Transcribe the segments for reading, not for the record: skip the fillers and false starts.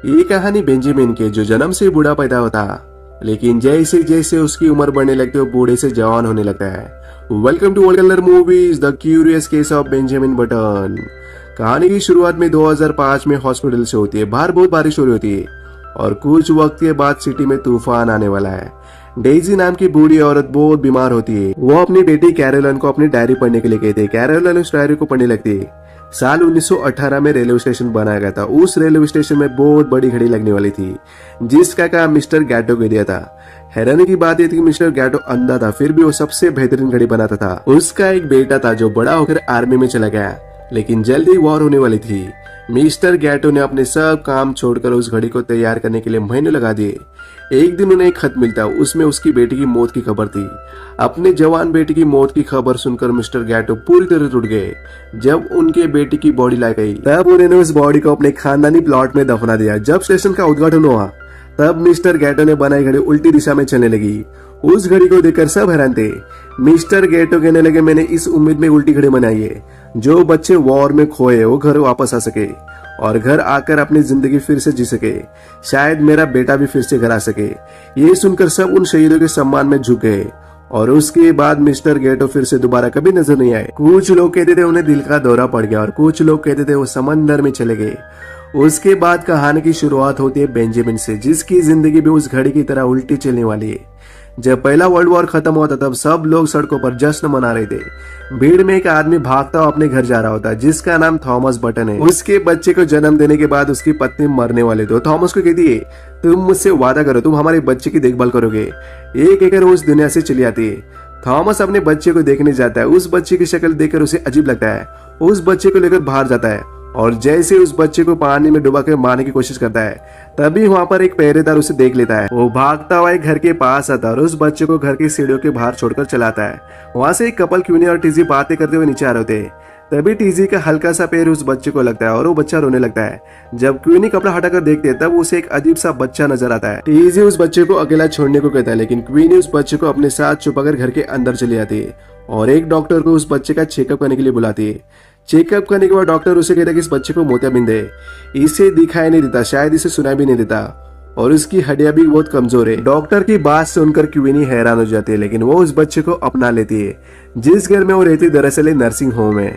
ये कहानी बेंजामिन के जो जन्म से बूढ़ा पैदा होता, लेकिन जैसे जैसे उसकी उम्र बढ़ने लगती है वो बूढ़े से जवान होने लगता है। Welcome to world colour movies the curious case of Benjamin Button. कहानी की शुरुआत में 2005 में हॉस्पिटल से होती है। बाहर बहुत बारिश हो रही होती है और कुछ वक्त के बाद सिटी में तूफान आने वाला है। डेजी नाम की बूढ़ी औरत बहुत बीमार होती है। वो अपनी बेटी कैरोलिन को अपनी डायरी पढ़ने के लिए कहती है। कैरोलिन उस डायरी को पढ़ने लगती है। साल 1918 में रेलवे स्टेशन बनाया गया था। उस रेलवे स्टेशन में बहुत बड़ी घड़ी लगने वाली थी जिसका काम मिस्टर गैटो को दिया था। हैरानी की बात यह थी कि मिस्टर गैटो अंधा था, फिर भी वो सबसे बेहतरीन घड़ी बनाता था। उसका एक बेटा था जो बड़ा होकर आर्मी में चला गया, लेकिन जल्दी वॉर होने वाली थी। मिस्टर गैटो ने अपने सब काम छोड़कर उस घड़ी को तैयार करने के लिए महीने लगा दिए। एक दिन उन्हें एक खत मिलता, उसमें उसकी बेटी की मौत की खबर थी। अपने जवान बेटी की मौत की खबर सुनकर मिस्टर गैटो पूरी तरह टूट गए। जब उनके बेटी की बॉडी लाई गई तब उन्होंने उस बॉडी को अपने खानदानी प्लॉट में दफना दिया। जब स्टेशन का उद्घाटन हुआ तब मिस्टर गैटो ने बनाई घड़ी उल्टी दिशा में चलने लगी। उस घड़ी को देखकर सब हैरान थे। मिस्टर गैटो कहने लगे, मैंने इस उम्मीद में उल्टी घड़ी बनाई है जो बच्चे वॉर में खोए वो घर वापस आ सके और घर आकर अपनी जिंदगी फिर से जी सके। शायद मेरा बेटा भी फिर से घर आ सके। ये सुनकर सब उन शहीदों के सम्मान में झुक गए और उसके बाद मिस्टर गैटो फिर से दोबारा कभी नजर नहीं आए। कुछ लोग कहते थे उन्हें दिल का दौरा पड़ गया और कुछ लोग कहते थे वो समंदर में चले गए। उसके बाद कहानी की शुरुआत होती है बेंजामिन से, जिसकी जिंदगी भी उस घड़ी की तरह उल्टी चलने वाली है। जब पहला वर्ल्ड वॉर खत्म हुआ था तब सब लोग सड़कों पर जश्न मना रहे थे। भीड़ में एक आदमी भागता हुआ अपने घर जा रहा होता जिसका नाम थॉमस बटन है। उसके बच्चे को जन्म देने के बाद उसकी पत्नी मरने वाले थे। थॉमस को कहती है, तुम मुझसे वादा करो तुम हमारे बच्चे की देखभाल करोगे। ये कहकर वो उस दुनिया से चली आती है। थॉमस अपने बच्चे को देखने जाता है। उस बच्चे की शक्ल देखकर उसे अजीब लगता है। उस बच्चे को लेकर बाहर जाता है और जैसे उस बच्चे को पानी में डुबा कर मारने की कोशिश करता है तभी वहां पर एक पहरेदार उसे देख लेता है। वो भागता हुआ एक घर के पास आता है और उस बच्चे को घर की सीढ़ियों के बाहर छोड़कर चलाता है। वहां से एक कपल क्वीनी और टीजी बातें करते हुए नीचे आ रहे होते। तभी टीजी का हल्का सा पैर उस बच्चे को लगता है और वो बच्चा रोने लगता है। जब क्वीनी कपड़ा हटाकर देखते है तब उसे एक अजीब सा बच्चा नजर आता है। टीजी उस बच्चे को अकेला छोड़ने को कहता है, लेकिन क्वीनी उस बच्चे को अपने साथ छुपाकर घर के अंदर चली जाती है और एक डॉक्टर को उस बच्चे का चेकअप करने के लिए बुलाती है। चेकअप करने के बाद डॉक्टर उसे कहता है कि इस बच्चे को मोतियाबिंद है, इसे दिखाई नहीं देता, शायद इसे सुनाई भी नहीं देता और उसकी हड्डियां भी बहुत कमजोर है। डॉक्टर की बात सुनकर क्वीनी हैरान हो जाती है, लेकिन वो उस बच्चे को अपना लेती है। जिस घर में वो रहती है दरअसल एक नर्सिंग होम है।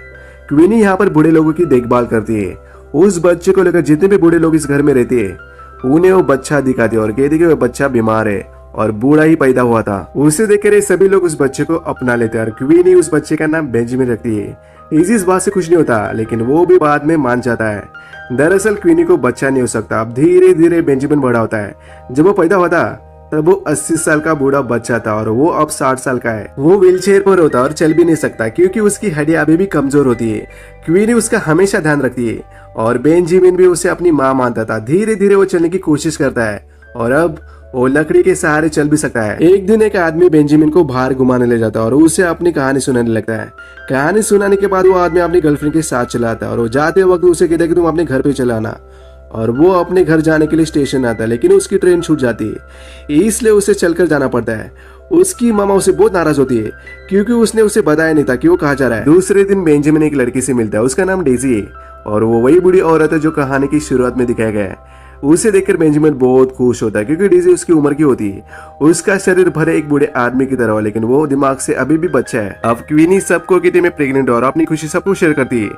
क्वीनी यहाँ पर बूढ़े लोगों की देखभाल करती है। उस बच्चे को लेकर जितने भी बूढ़े लोग इस घर में रहते हैं उन्हें वो बच्चा दिखाती है और कहती है कि वो बच्चा बीमार है और बूढ़ा ही पैदा हुआ था। उसे देखकर सभी लोग उस बच्चे को अपना लेते हैं और क्वीनी उस बच्चे का नाम बेंजामिन रखती है। इसी इस बात से खुश नहीं होता, लेकिन वो भी बाद में मान जाता है। दरअसल क्वीनी को बच्चा नहीं हो सकता। अब धीरे धीरे बेंजामिन बड़ा होता है। जब वो पैदा हुआ था तब वो 80 साल का बूढ़ा बच्चा था और वो अब 60 साल का है। वो व्हीलचेयर पर होता और चल भी नहीं सकता क्योंकि उसकी हड्डियां अभी भी कमजोर होती है। क्वीनी उसका हमेशा ध्यान रखती है और बेंजामिन भी उसे अपनी माँ मानता था। धीरे धीरे वो चलने की कोशिश करता है और अब वो लकड़ी के सहारे चल भी सकता है। एक दिन एक आदमी बेंजामिन को बाहर घुमाने ले जाता है और उसे अपनी कहानी सुनाने लगता है। कहानी सुनाने के बाद वो आदमी अपनी गर्लफ्रेंड के साथ चलाता है और वो जाते वक्त उसे कहता है कि तुम अपने घर पे चलाना। और वो अपने घर जाने के लिए स्टेशन आता है, लेकिन उसकी ट्रेन छूट जाती है इसलिए उसे चलकर जाना पड़ता है। उसकी मामा उसे बहुत नाराज होती है क्योंकि उसने उसे बताया नहीं था कि वो कहाँ जा रहा है। दूसरे दिन बेंजामिन एक लड़की से मिलता है, उसका नाम डेजी है और वो वही बूढ़ी औरत है जो कहानी की शुरुआत में दिखाया गया है। उसे देखकर बेंजामिन बहुत खुश होता है क्योंकि डेजी उसकी उम्र की होती है। उसका शरीर भरे एक बूढ़े आदमी की तरह हो, लेकिन वो दिमाग से अभी भी बच्चा है। अब क्वीनी सबको कहती मैं प्रेग्नेंट और अपनी खुशी सबको शेयर करती है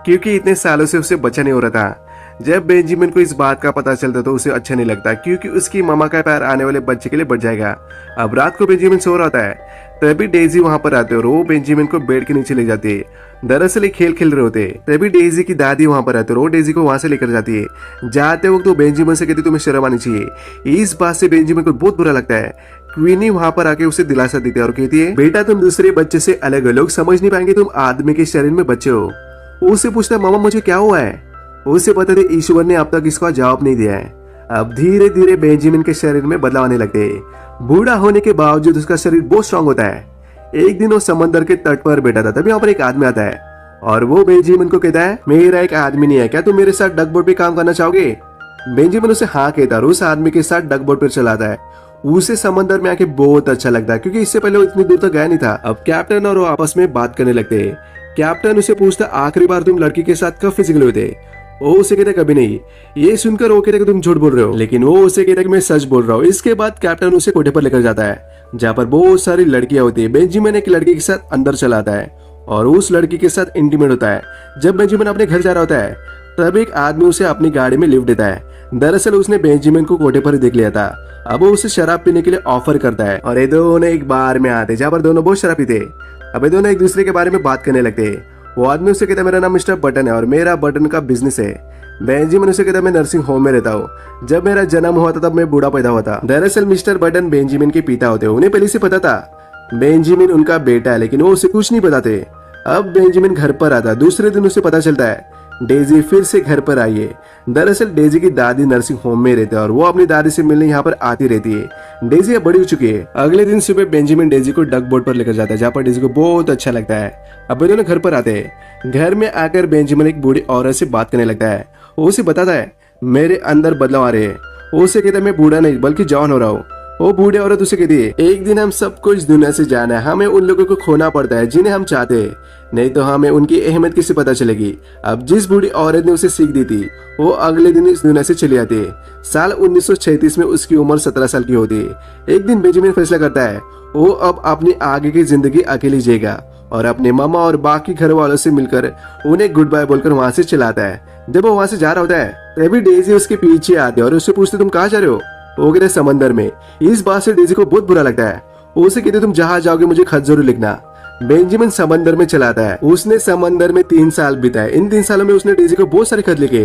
क्योंकि इतने सालों से उसे बच्चा नहीं हो रहा था। जब बेंजामिन को इस बात का पता चलता तो उसे अच्छा नहीं लगता क्योंकि उसकी मामा का प्यार आने वाले बच्चे के लिए बढ़ जाएगा। अब रात को बेंजामिन सो रहा होता है तभी डेजी वहां पर आते और वो बेंजामिन को बेड के नीचे ले जाती है। दरअसल एक खेल खेल रहे होते तभी डेजी की दादी वहां पर आती है और वो डेजी को वहां से लेकर जाती है। जाते वक्त वो बेंजामिन से कहती तुम्हें शर्म आनी चाहिए। इस बात से बेंजामिन को बहुत बुरा लगता है। क्वीनी वहां पर आके उसे दिलासा देती है और कहती है बेटा तुम दूसरे बच्चे से अलग हो, लोग समझ नहीं पाएंगे तुम आदमी के शरीर में बच्चे हो। उससे पूछता है मामा मुझे क्या हुआ है। उसे पता था ईश्वर ने अब तक इसका जवाब नहीं दिया है। अब धीरे धीरे बेंजामिन के शरीर में बदलाव आने लगते हैं। बूढ़ा होने के बावजूद उसका शरीर बहुत स्ट्रांग होता है। एक दिन वो समंदर के तट पर बैठा था तभी वहां पर एक आदमी आता है और वो बेंजामिन को कहता है मेरा एक आदमी नहीं है, क्या तुम मेरे साथ डक बोट पे काम करना चाहोगे। बेंजामिन उसे हाँ कहता है और उस आदमी के साथ डक बोट पर चलाता है। उसे समंदर में आके बहुत अच्छा लगता है क्योंकि इससे पहले वो इतनी दूर तक गया नहीं था। अब कैप्टन और वो आपस में बात करने लगते हैं। कैप्टन उसे पूछता आखिरी बार तुम लड़की के साथ कब फिजिकल हुए थे। वो उसे कहता कभी नहीं। ये सुनकर वो कहता कि तुम झूठ बोल रहे हो, लेकिन वो उसे कहता कि मैं सच बोल रहा हूँ। इसके बाद कैप्टन उसे कोठे पर लेकर जाता है जहाँ पर बहुत सारी लड़कियां होती है। बेंजामिन एक लड़की के साथ अंदर चला आता है और उस लड़की के साथ इंटीमेट होता है। जब बेंजामिन अपने घर जा रहा होता है तब एक आदमी उसे अपनी गाड़ी में लिफ्ट देता है। दरअसल उसने बेंजामिन को कोठे पर ही देख लिया था। अब वो उसे शराब पीने के लिए ऑफर करता है और ये दोनों एक बार में आते जहाँ पर दोनों बहुत शराब पीते। अब ये दोनों एक दूसरे के बारे में बात करने लगते। वो आदमी उसे कहता है मेरा नाम मिस्टर बटन है और मेरा बटन का बिजनेस है। बेंजामिन उसे कहता है मैं नर्सिंग होम में रहता हूँ। जब मेरा जन्म हुआ था तब मैं बूढ़ा पैदा हुआ था। दरअसल मिस्टर बटन बेंजामिन के पिता होते। उन्हें पहले से पता था बेंजामिन उनका बेटा है, लेकिन वो उसे कुछ नहीं बताते। अब बेंजामिन घर पर आता। दूसरे दिन उसे पता चलता है डेजी फिर से घर पर आई है। दरअसल डेजी की दादी नर्सिंग होम में रहते हैं और वो अपनी दादी से मिलने यहाँ पर आती रहती है। डेजी अब बड़ी हो चुकी है। अगले दिन सुबह बेंजामिन डेजी को डक बोट पर लेकर जाता है जहाँ पर डेजी को बहुत अच्छा लगता है। अब दोनों घर पर आते हैं। घर में आकर बेंजामिन एक बूढ़ी औरत से बात करने लगता है। वो उसे बताता है मेरे अंदर बदलाव आ रहे हैं। वो उसे कहता है मैं बूढ़ा नहीं बल्कि जवान हो रहा हूँ। वो बूढ़ी औरत उसे कहती है एक दिन हम सबको इस दुनिया से जाना है। हमें उन लोगों को खोना पड़ता है जिन्हें हम चाहते हैं, नहीं तो हमें उनकी अहमियत किससे पता चलेगी। अब जिस बूढ़ी औरत ने उसे सीख दी थी वो अगले दिन इस दुनिया से चली जाती है। साल 1936 में उसकी उम्र 17 साल की होती है। एक दिन बेंजामिन फैसला करता है वो अब अपनी आगे की जिंदगी अकेली जिएगा और अपने मामा और बाकी घर वालों से मिलकर उन्हें गुड बाय बोलकर वहां से चलाता है। जब वो वहां से जा रहा होता है तभी डेजी उसके पीछे आते और उससे पूछते तुम कहाँ जा रहे हो। वो कहते समंदर में। इस बात से डेजी को बहुत बुरा लगता है। वो उसे कहते तुम जहां जाओगे मुझे खत जरूर लिखना। बेंजामिन समंदर में चलाता है। उसने समंदर में 3 साल बिताए। इन 3 सालों में उसने डेजी को बहुत सारे खत लिखे।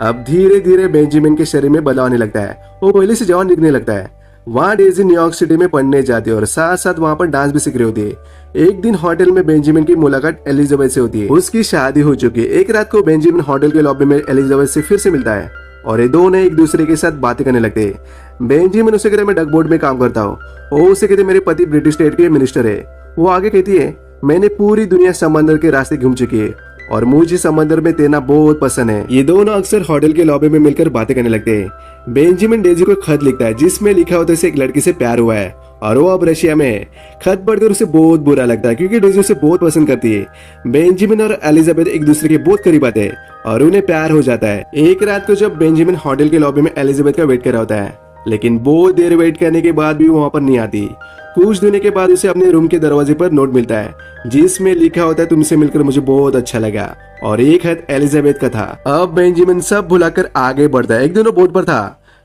अब धीरे धीरे बेंजामिन के शरीर में बदलाव आने लगता है। वो पहले से जवान दिखने लगता है। वहाँ डेजी न्यूयॉर्क सिटी में पढ़ने जाती है और साथ साथ वहाँ पर डांस भी सीख रही होती है। एक दिन होटल में बेंजामिन की मुलाकात एलिजाबेथ से होती है। उसकी शादी हो चुकी है। एक रात को बेंजामिन होटल के लॉबी में एलिजाबेथ से फिर से मिलता है और ये दोनों एक दूसरे के साथ बातें करने लगते हैं। बेंजामिन उसे कहते मैं डक बोट में काम करता हूँ। वो उसे कहते मेरे पति ब्रिटिश स्टेट के मिनिस्टर है। वो आगे कहती है मैंने पूरी दुनिया समंदर के रास्ते घूम चुकी है और मुझे समंदर में तैरना बहुत पसंद है। ये दोनों अक्सर होटल के लॉबी में मिलकर बातें करने लगते हैं। बेंजामिन डेजी को खत लिखता है जिसमें लिखा होता है उसे एक लड़की से प्यार हुआ है और वो अब रशिया में है। खत पढ़कर उसे बहुत बुरा लगता है क्योंकि डेजी उसे बहुत पसंद करती है। बेंजामिन और एलिजाबेथ एक दूसरे के बहुत करीब आते हैं और उन्हें प्यार हो जाता है। एक रात को जब बेंजामिन होटल के लॉबी में एलिजाबेथ का वेट कर रहा होता है, लेकिन बहुत देर वेट करने के बाद भी वो वहां पर नहीं आती। कुछ दिनों के बाद उसे अपने रूम के दरवाजे पर नोट मिलता है जिसमें लिखा होता है तुमसे मिलकर मुझे बहुत अच्छा लगा और एक खत एलिजाबेथ का था। अब बेंजामिन सब भुलाकर आगे बढ़ता है। एक दिन वो बोट पर था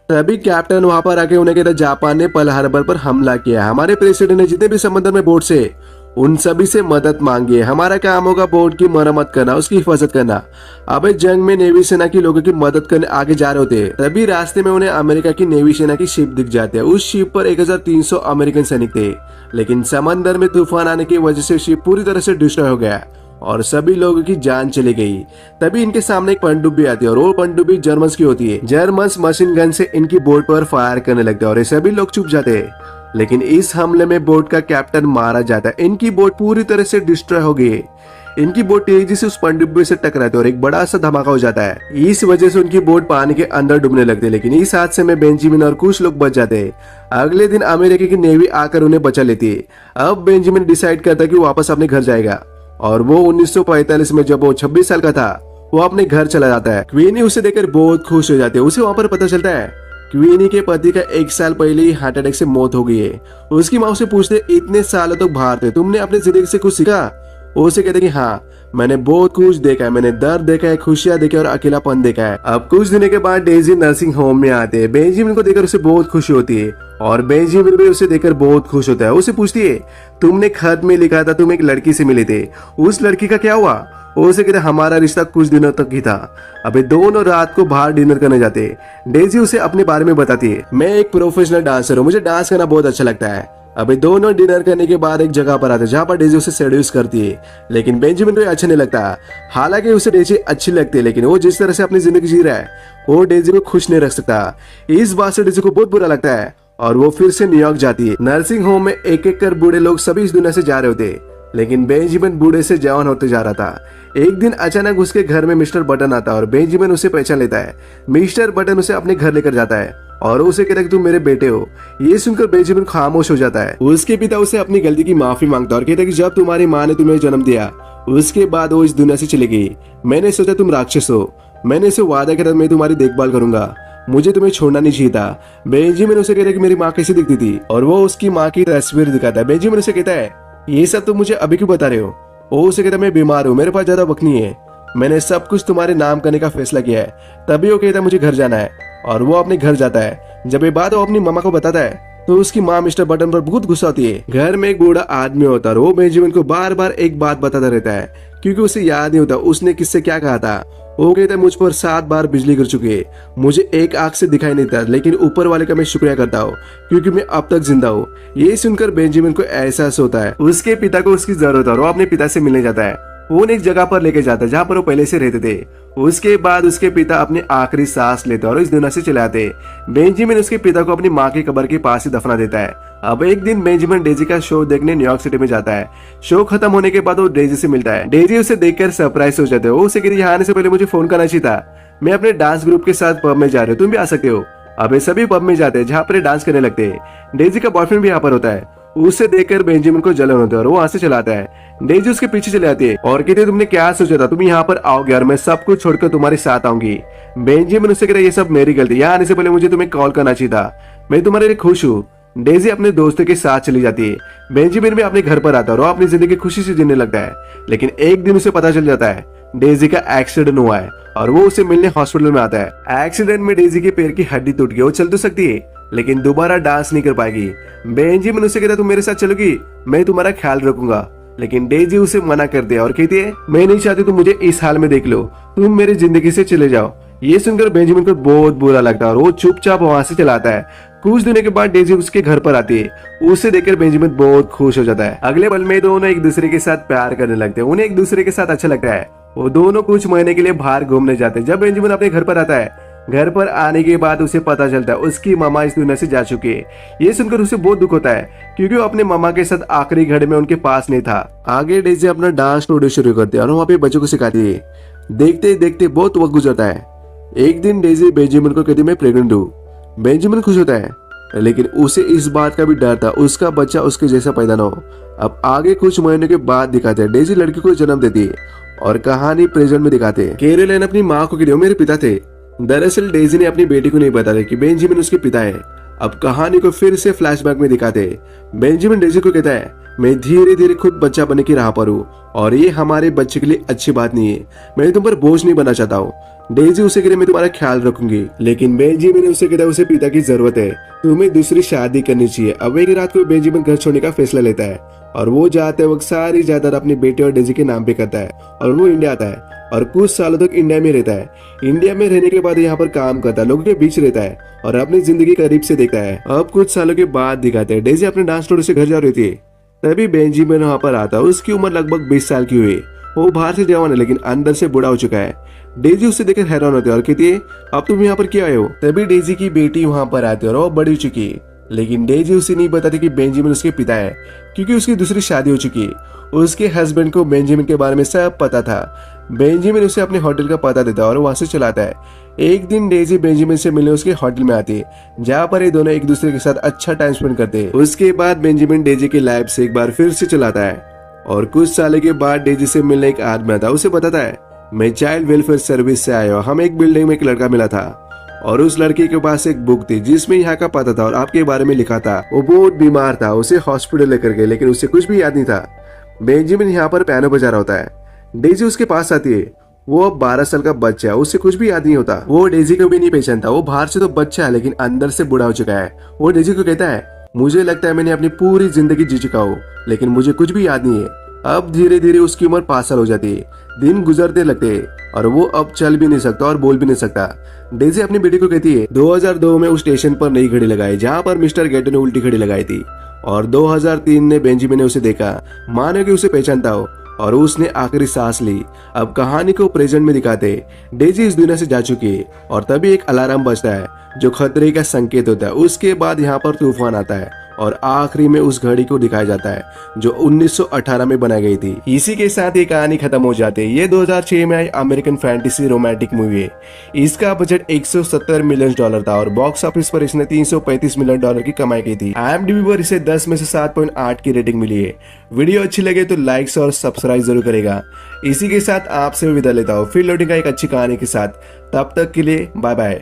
तभी कैप्टन वहां पर आके उन्हें कहता जापान ने पर्ल हार्बर पर हमला किया। हमारे प्रेसिडेंट ने जितने भी समंदर में बोट से उन सभी से मदद मांगी है। हमारा काम होगा बोट की मरम्मत करना, उसकी हिफाजत करना। अब इस जंग में नेवी सेना के लोगों की मदद करने आगे जा रहे होते हैं तभी रास्ते में उन्हें अमेरिका की नेवी सेना की शिप दिख जाती है। उस शिप पर 1300 अमेरिकन सैनिक थे, लेकिन समंदर में तूफान आने की वजह से शिप पूरी तरह से डिस्ट्रॉय हो गया और सभी लोगों की जान चली गई। तभी इनके सामने एक पनडुब्बी आती है और वो पनडुब्बी जर्मन्स की होती है। जर्मन्स मशीन गन से इनकी बोट पर फायर करने लगते हैं और ये सभी लोग चुप जाते हैं। लेकिन इस हमले में बोट का कैप्टन मारा जाता है। इनकी बोट पूरी तरह से डिस्ट्रॉय हो गई है। इनकी बोट तेजी से उस पनडुब्बी से टकराती है और एक बड़ा सा धमाका हो जाता है। इस वजह से उनकी बोट पानी के अंदर डूबने लगती है, लेकिन इस हादसे में बेंजामिन और कुछ लोग बच जाते हैं। अगले दिन अमेरिका की नेवी आकर उन्हें बचा लेती है। अब बेंजामिन डिसाइड करता है कि वो वापस अपने घर जाएगा और वो 1945 में जब वो 26 साल का था वो अपने घर चला जाता है। क्वीनी उसे देखकर बहुत खुश हो जाती है। उसे वहां पर पता चलता है क्वीनी के पति का 1 साल पहले ही हार्ट अटैक से मौत हो गई है। उसकी माँ उसे पूछते इतने सालों तक बाहर थे, तुमने अपनी जिंदगी से कुछ सीखा। वो उसे कहते कि हाँ मैंने बहुत कुछ देखा है। मैंने दर्द देखा है, खुशियां देखी और अकेलापन देखा है। अब कुछ दिनों के बाद डेजी नर्सिंग होम में आते हैं। बेंजामिन को देखकर उसे बहुत खुशी होती है और बेंजामिन भी उसे देखकर बहुत खुश होता है। उसे पूछती है तुमने खत में लिखा था तुम एक लड़की से मिले थे, उस लड़की का क्या हुआ। वो उसे कहते हमारा रिश्ता कुछ दिनों तक ही था। अबे दोनों रात को बाहर डिनर करने जाते हैं। डेजी उसे अपने बारे में बताती है मैं एक प्रोफेशनल डांसर हूँ, मुझे डांस करना बहुत अच्छा लगता है। अबे दोनों डिनर करने के बाद एक जगह पर आते हैं जहाँ पर डेजी उसे सेड्यूस करती है, लेकिन बेंजामिन को अच्छा नहीं लगता। हालांकि उसे डेजी अच्छी लगती है, लेकिन वो जिस तरह से अपनी जिंदगी जी रहा है वो डेजी को खुश नहीं रख सकता। इस बात से डेजी को बहुत बुरा लगता है और वो फिर से न्यूयॉर्क जाती है। नर्सिंग होम में एक एक कर बूढ़े लोग सभी इस दुनिया से जा रहे होते, लेकिन बेंजामिन बूढ़े से जवान होते जा रहा था। एक दिन अचानक उसके घर में मिस्टर बटन आता है और बेंजामिन उसे पहचान लेता है। मिस्टर बटन उसे अपने घर लेकर जाता है और उसे कहता है कि तुम मेरे बेटे हो। ये सुनकर बेंजामिन खामोश हो जाता है। उसके पिता उसे अपनी गलती की माफी मांगता है और कहता है कि जब तुम्हारी माँ ने तुम्हें जन्म दिया उसके बाद वो इस दुनिया से चली गई। मैंने सोचा तुम राक्षस हो, मैंने इसे वादा किया था मैं तुम्हारी देखभाल करूंगा, मुझे तुम्हें छोड़ना नहीं चाहिए था। बेंजामिन उसे कहता है कि मेरी माँ कैसी दिखती थी और वो उसकी माँ की तस्वीर दिखाता है। बेंजामिन उसे कहता है ये सब तुम मुझे अभी क्यों बता रहे हो? वो उसे कहता है मैं बीमार हूँ, मेरे पास ज्यादा वक्त नहीं है, मैंने सब कुछ तुम्हारे नाम करने का फैसला किया है। तभी वो कहता है मुझे घर जाना है और वो अपने घर जाता है। जब ये बात वो अपनी मामा को बताता है तो उसकी माँ मिस्टर बटन पर बहुत गुस्सा होती है। घर में एक बूढ़ा आदमी होता है और वो बेंजामिन को बार बार एक बात बताता रहता है क्योंकि उसे याद नहीं होता उसने किससे क्या कहा था। वो कहता है मुझ पर 7 बार बिजली गिर चुकी है, मुझे एक आंख से दिखाई नहीं देता, लेकिन ऊपर वाले का मैं शुक्रिया करता हूँ क्योंकि मैं अब तक जिंदा हूँ। ये सुनकर बेंजामिन को एहसास होता है उसके पिता को उसकी जरूरत है और वो अपने पिता से मिलने जाता है। वो उन्हें एक जगह पर लेके जाता है जहाँ पर वो पहले से रहते थे। उसके बाद उसके पिता अपनी आखिरी सांस लेते और इस दुनिया से चले आते। बेंजामिन उसके पिता को अपनी माँ की कब्र के पास ही दफना देता है। अब एक दिन बेंजामिन डेजी का शो देखने न्यूयॉर्क सिटी में जाता है। शो खत्म होने के बाद वो डेजी से मिलता है। डेजी उसे देखकर सरप्राइज हो जाते है। वो उसे कहती है यहाँ आने से पहले मुझे फोन करना चाहिए था, मैं अपने डांस ग्रुप के साथ पब में जा रही हूँ, तुम भी आ सकते हो। अब ये सभी पब में जाते हैं जहाँ पर डांस करने लगते हैं। डेजी का बॉयफ्रेंड भी यहाँ पर होता है। उसे देखकर बेंजामिन को जलन होती है और वो वहां से चलाता है। डेजी उसके पीछे चले आती है और कहती है तुमने क्या सोचा था, तुम यहाँ पर आओगे और मैं सब कुछ छोड़कर तुम्हारे साथ आऊंगी। बेंजामिन उससे कह रहा है ये सब मेरी गलती, यहाँ आने से पहले मुझे तुम्हें कॉल करना चाहिए था, मैं तुम्हारे लिए खुश हूँ। डेजी अपने दोस्तों के साथ चली जाती है। बेंजामिन भी अपने घर पर आता है और वो अपनी जिंदगी खुशी से जीने लगता है। लेकिन एक दिन उसे पता चल जाता है डेजी का एक्सीडेंट हुआ है और वो उसे मिलने हॉस्पिटल में आता है। एक्सीडेंट में डेजी के पैर की हड्डी टूट गई, वो चल तो सकती है लेकिन दोबारा डांस नहीं कर पाएगी। बेंजामिन उसे कहता तुम मेरे साथ चलोगी, मैं तुम्हारा ख्याल रखूंगा, लेकिन डेजी उसे मना कर दिया और कहती है मैं नहीं चाहती तुम मुझे इस हाल में देख लो, तुम मेरी जिंदगी से चले जाओ। ये सुनकर बेंजामिन को बहुत बुरा लगता है और वो चुपचाप वहां से चला आता है। कुछ दिनों के बाद डेजी उसके घर पर आती है। उसे देखकर बेंजामिन बहुत खुश हो जाता है। अगले पल में दोनों एक दूसरे के साथ प्यार करने लगते हैं, उन्हें एक दूसरे के साथ अच्छा लगता है। वो दोनों कुछ महीने के लिए बाहर घूमने जाते हैं। जब बेंजामिन अपने घर पर आता है, घर पर आने के बाद उसे पता चलता है उसकी मामा इस दुनिया से जा चुकी है। ये सुनकर उसे बहुत दुख होता है क्योंकि वो अपने मामा के साथ आखिरी घड़ी में उनके पास नहीं था। आगे डेजी अपना डांस स्टूडियो शुरू करती है और वहाँ पे बच्चों को सिखाती है। देखते देखते बहुत वक्त गुजरता है। एक दिन डेजी बेंजामिन को कहती मैं प्रेग्नेंट हूँ। बेंजामिन खुश होता है लेकिन उसे इस बात का भी डर था उसका बच्चा उसके जैसा पैदा न हो। अब आगे कुछ महीनों के बाद दिखाते हैं डेजी लड़की को जन्म देती है और कहानी प्रेजेंट में दिखाते हैं। कैरोलाइन अपनी माँ को कहती है मेरे पिता थे। दरअसल डेजी ने अपनी बेटी को नहीं बताया कि बेंजामिन उसके पिता है। अब कहानी को फिर से फ्लैशबैक में दिखाते हैं। बेंजामिन डेजी को कहता है मैं धीरे धीरे खुद बच्चा बनने की राह पर हूँ और ये हमारे बच्चे के लिए अच्छी बात नहीं है, मैं तुम पर बोझ नहीं बनना चाहता हूँ। डेजी उसे कहते मैं तुम्हारा ख्याल रखूंगी, लेकिन बेंजामिन उसे कहता है उसे पिता की जरूरत है, तुम्हें दूसरी शादी करनी चाहिए। अब एक रात को बेंजामिन घर छोड़ने का फैसला लेता है और वो जाते वक्त सारी जायदाद अपने बेटे और डेजी के नाम पे करता है और वो इंडिया आता है और कुछ सालों तक इंडिया में रहता है। इंडिया में रहने के बाद यहाँ पर काम करता है, लोगों के बीच रहता है और अपनी जिंदगी करीब से देखता है। अब कुछ सालों के बाद दिखाते हैं डेजी अपने डांस स्टूडियो से घर जा रही थी, तभी बेंजामिन वहाँ पर आता है। उसकी उम्र लगभग 20 साल की हुई। वो बाहर से जवान है लेकिन अंदर से बूढ़ा हो चुका है। डेजी उससे देखकर हैरान होती है और कहती है अब तुम यहाँ पर क्यों आए हो? तभी डेजी की बेटी वहाँ पर आती है और वो बड़ी हो चुकी है, लेकिन डेजी उसे नहीं बताती कि बेंजामिन उसके पिता है क्योंकि उसकी दूसरी शादी हो चुकी है। उसके हस्बैंड को बेंजामिन के बारे में सब पता था। बेंजामिन उसे अपने होटल का पता देता है और वहां से चलाता है। एक दिन डेजी बेंजामिन से मिलने उसके होटल में आती है जहाँ पर ये दोनों एक दूसरे के साथ अच्छा टाइम स्पेंड करते हैं। उसके बाद बेंजामिन डेजी की लाइफ से एक बार फिर से चलाता है और कुछ सालों के बाद डेजी से मिलने एक आदमी आता है। उसे बताता है मैं चाइल्ड वेलफेयर सर्विस से आया हूँ, हम एक बिल्डिंग में एक लड़का मिला था और उस लड़के के पास एक बुक थी जिसमें यहाँ का पता था और आपके बारे में लिखा था। वो बहुत बीमार था, उसे हॉस्पिटल लेकर गए लेकिन उसे कुछ भी याद नहीं था। बेंजामिन यहाँ पर पियानो बजा रहा होता है। डेजी उसके पास आती है। वो अब 12 साल का बच्चा है, उसे कुछ भी याद नहीं होता। वो डेजी को भी नहीं पहचानता। वो बाहर से तो बच्चा है लेकिन अंदर से बूढ़ा हो चुका है। वो डेजी को कहता है मुझे लगता है मैंने अपनी पूरी जिंदगी जी चुका हूँ लेकिन मुझे कुछ भी याद नहीं है। अब धीरे धीरे उसकी उम्र 5 साल हो जाती है। दिन गुजरते लगते हैं और वो अब चल भी नहीं सकता और बोल भी नहीं सकता। डेजी अपनी बेटी को कहती है 2002 में उस स्टेशन पर नई घड़ी लगाई जहाँ पर मिस्टर गेटो ने उल्टी घड़ी लगाई थी और 2003 में बेंजामिन ने उसे देखा, मानो कि उसे पहचानता हो और उसने आखिरी सांस ली। अब कहानी को प्रेजेंट में दिखाते डेजी इस दुनिया से जा चुकी है और तभी एक अलार्म बजता है जो खतरे का संकेत होता है। उसके बाद यहाँ पर तूफान आता है और आखिरी में उस घड़ी को दिखाया जाता है जो 1918 में बनाई गई थी। इसी के साथ ये कहानी खत्म हो जाती है। ये 2006 में आई अमेरिकन फैंटेसी रोमांटिक मूवी है। इसका बजट $170 मिलियन था और बॉक्स ऑफिस पर इसने $335 मिलियन की कमाई की थी। IMDb पर इसे 10 में से 7.8 की रेटिंग मिली है। वीडियो अच्छी लगे तो लाइक्स और सब्सक्राइब जरूर करेगा। इसी के साथ आपसे विदा लेता हूँ, फिर लौटेगा एक अच्छी कहानी के साथ। तब तक के लिए बाय बाय।